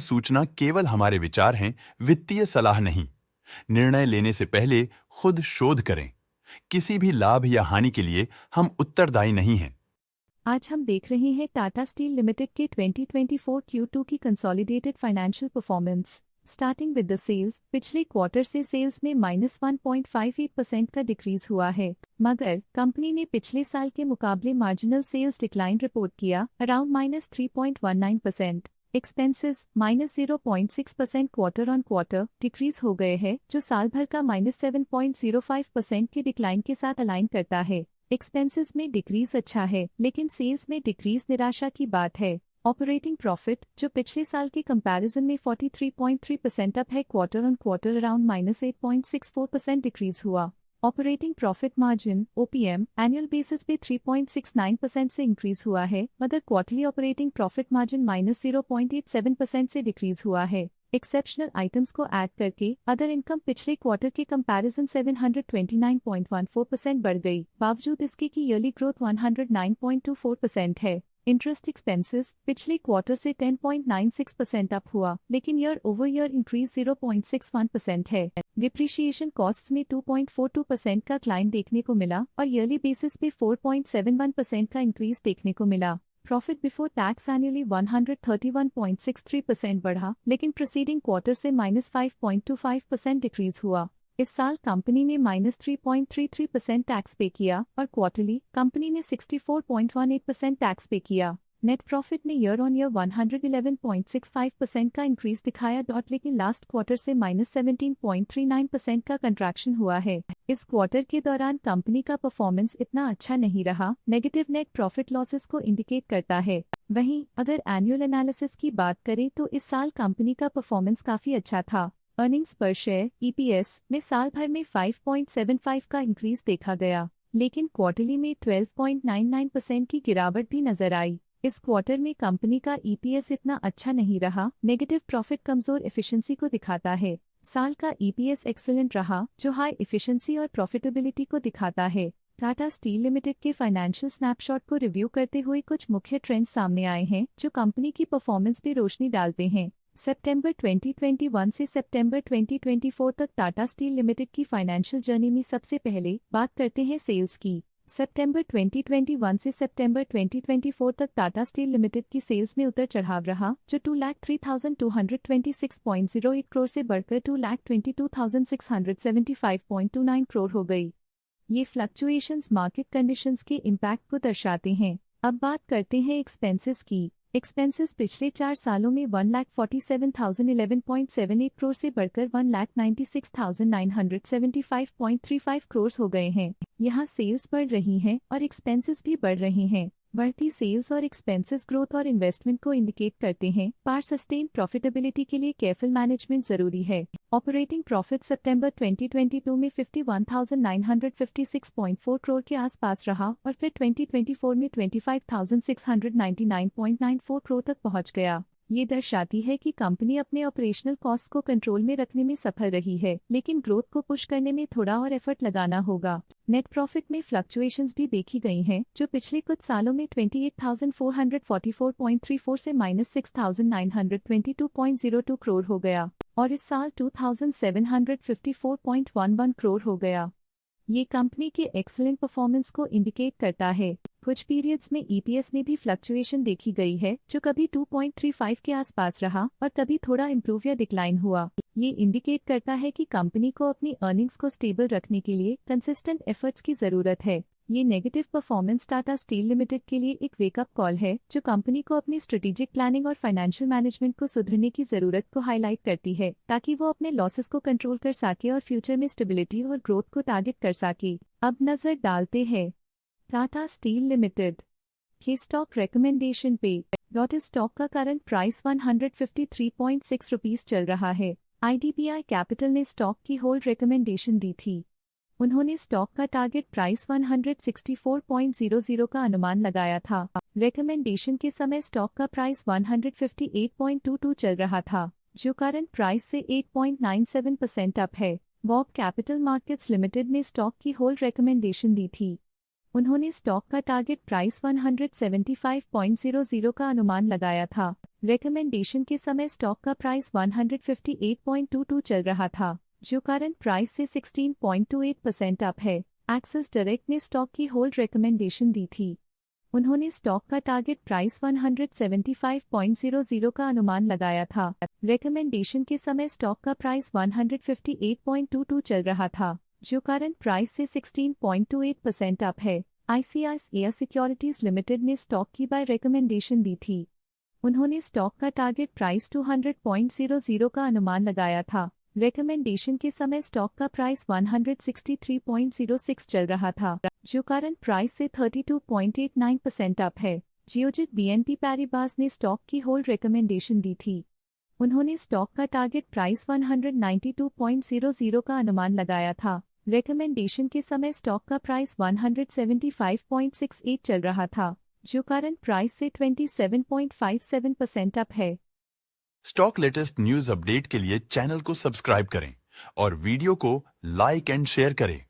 सूचना केवल हमारे विचार हैं, वित्तीय सलाह नहीं। निर्णय लेने से पहले खुद शोध करें। किसी भी लाभ या हानि के लिए हम उत्तरदायी नहीं हैं। आज हम देख रहे हैं टाटा स्टील लिमिटेड के 2024 Q2 की consolidated financial performance. Starting with the sales, पिछले क्वार्टर से सेल्स में -1.58% का डिक्रीज हुआ है, मगर कंपनी ने पिछले साल के मुकाबले मार्जिनल सेल्स डिक्लाइन रिपोर्ट किया, around -3.19%। Expenses -0.6% quarter on quarter decrease हो गए हैं, जो साल भर का -7.05% के डिक्लाइन के साथ अलाइन करता है। एक्सपेंसेस में डिक्रीज अच्छा है, लेकिन सेल्स में डिक्रीज निराशा की बात है। ऑपरेटिंग प्रॉफिट, जो पिछले साल के कंपैरिजन में 43.3% अप है, quarter on quarter around -8.64% decrease हुआ। Operating profit margin OPM annual basis पे 3.69% से इंक्रीज हुआ है, मगर क्वार्टरली ऑपरेटिंग प्रॉफिट मार्जिन -0.87% से डिक्रीज हुआ है। एक्सेप्शनल आइटम्स को ऐड करके अदर इनकम पिछले क्वार्टर के कंपैरिजन 729.14% बढ़ गई, बावजूद इसके की ईयरली ग्रोथ 109.24% है। इंटरेस्ट एक्सपेंसेस पिछले क्वार्टर से 10.96% अप हुआ, लेकिन ईयर ओवर ईयर इंक्रीज 0.61% है। डिप्रिशिएशन कॉस्ट्स में 2.42% का क्लाइम देखने को मिला और ईयरली बेसिस पे 4.71% का इंक्रीज देखने को मिला। प्रॉफिट बिफोर टैक्स एनुअली 131.63% बढ़ा, लेकिन प्रीसीडिंग क्वार्टर से -5.25% डिक्रीज हुआ। इस साल कंपनी ने -3.33% टैक्स पे किया और क्वार्टरली कंपनी ने 64.18% टैक्स पे किया। नेट प्रॉफिट ने ईयर ऑन ईयर 111.65% का इंक्रीज दिखाया, लेकिन लास्ट क्वार्टर से -17.39% का कंट्रैक्शन हुआ है। इस क्वार्टर के दौरान कंपनी का परफॉर्मेंस इतना अच्छा नहीं रहा, नेगेटिव नेट प्रॉफिट लॉसेस को इंडिकेट करता है। वहीं अगर एनुअल एनालिसिस की बात करें तो इस साल कंपनी का परफॉर्मेंस काफी अच्छा था। अर्निंग्स पर शेयर EPS में साल भर में 5.75 का इंक्रीज देखा गया, लेकिन क्वार्टरली में 12.99% की गिरावट भी नजर आई। इस क्वार्टर में कंपनी का EPS इतना अच्छा नहीं रहा, नेगेटिव प्रॉफिट कमजोर एफिशिएंसी को दिखाता है। साल का EPS एक्सीलेंट रहा, जो हाई एफिशिएंसी और प्रॉफिटेबिलिटी को दिखाता है। टाटा स्टील लिमिटेड के फाइनेंशियल स्नैपशॉट को रिव्यू करते हुए कुछ मुख्य ट्रेंड्स सामने आए हैं, जो कंपनी की परफॉर्मेंस पे रोशनी डालते हैं। सितंबर 2021 से सितंबर 2024 तक टाटा स्टील लिमिटेड की फाइनेंशियल जर्नी में सबसे पहले बात करते हैं सेल्स की। सितंबर 2021 से सितंबर 2024 तक टाटा स्टील लिमिटेड की सेल्स में उतर चढ़ाव रहा, जो 2,03,226.08 करोड़ से बढ़कर 2,22,675.29 करोड़ हो गई। ये फ्लक्चुएशंस मार्केट कंडीशंस के इम्पैक्ट को दर्शाते हैं। अब बात करते हैं एक्सपेंसेस की। एक्सपेंसेस पिछले 4 सालों में 1,47,011.78 करोड़ से बढ़कर 1,96,975.35 करोड़ हो गए हैं। यहाँ सेल्स बढ़ रही हैं और एक्सपेंसेस भी बढ़ रहे हैं। बढ़ती सेल्स और एक्सपेंसेस ग्रोथ और इन्वेस्टमेंट को इंडिकेट करते हैं, पर सस्टेन प्रॉफिटेबिलिटी के लिए केयरफुल मैनेजमेंट जरूरी है। ऑपरेटिंग प्रॉफिट सितंबर 2022 में 51,956.4 करोड़ के आसपास रहा और फिर 2024 में 25,699.94 करोड़ तक पहुंच गया। ये दर्शाती है कि कंपनी अपने ऑपरेशनल कॉस्ट को कंट्रोल में रखने में सफल रही है, लेकिन ग्रोथ को पुश करने में थोड़ा और एफर्ट लगाना होगा। नेट प्रॉफिट में फ्लक्चुएशंस भी देखी गई हैं, जो पिछले कुछ सालों में 28,444.34 से -6,922.02 करोड़ हो गया और इस साल 2,754.11 करोड़ हो गया। ये कंपनी के एक्सीलेंट परफॉर्मेंस को इंडिकेट करता है। कुछ पीरियड्स में EPS में भी फ्लक्चुएशन देखी गई है, जो कभी 2.35 के आसपास रहा और कभी थोड़ा इम्प्रूव या डिक्लाइन हुआ। ये इंडिकेट करता है कि कंपनी को अपनी अर्निंग्स को स्टेबल रखने के लिए कंसिस्टेंट एफर्ट्स की जरूरत है। ये negative performance Tata steel limited के लिए एक वेकअप कॉल है, जो कंपनी को अपनी स्ट्रेटेजिक प्लानिंग और फाइनेंशियल मैनेजमेंट को सुधरने की जरूरत को हाईलाइट करती है, ताकि वो अपने लॉसेस को कंट्रोल कर सके और फ्यूचर में स्टेबिलिटी और ग्रोथ को टारगेट कर सके। अब नजर डालते हैं टाटा स्टील लिमिटेड के स्टॉक रिकमेंडेशन पे। स्टॉक का करंट प्राइस 153.6 रुपीस चल रहा है। IDBI कैपिटल ने स्टॉक की होल्ड रिकमेंडेशन दी थी। उन्होंने स्टॉक का टारगेट प्राइस 164.00 का अनुमान लगाया था। रिकमेंडेशन के समय स्टॉक का प्राइस 158.22 चल रहा था, जो करंट प्राइस से 8.97% अप है। बॉब कैपिटल मार्केट्स लिमिटेड ने स्टॉक की होल्ड रिकमेंडेशन दी थी। उन्होंने स्टॉक का टारगेट प्राइस 175.00 का अनुमान लगाया था। रिकमेंडेशन के समय स्टॉक का प्राइस 158.22 चल रहा था, जो करंट प्राइस से 16.28% अप है। एक्सिस डायरेक्ट ने स्टॉक की होल्ड रिकमेंडेशन दी थी। उन्होंने स्टॉक का टारगेट प्राइस 175.00 का अनुमान लगाया था। रिकमेंडेशन के समय स्टॉक का प्राइस 158.22 चल रहा था, जो करंट प्राइस से 16.28% अप है। ICICI सिक्योरिटीज लिमिटेड ने स्टॉक की बाय रिकमेंडेशन दी थी। उन्होंने स्टॉक का टारगेट प्राइस 200.00 का अनुमान लगाया था। रिकमेंडेशन के समय स्टॉक का प्राइस 163.06 चल रहा था, जो करंट प्राइस से 32.89% अप है। जियोजित BNP पैरिबास ने स्टॉक की होल्ड रिकमेंडेशन दी थी। उन्होंने स्टॉक का टारगेट प्राइस 192.00 का अनुमान लगाया था। रिकमेंडेशन के समय स्टॉक का प्राइस 175.68 चल रहा था, जो करंट प्राइस से 27.57% अप है। स्टॉक लेटेस्ट न्यूज अपडेट के लिए चैनल को सब्सक्राइब करें और वीडियो को लाइक एंड शेयर करें।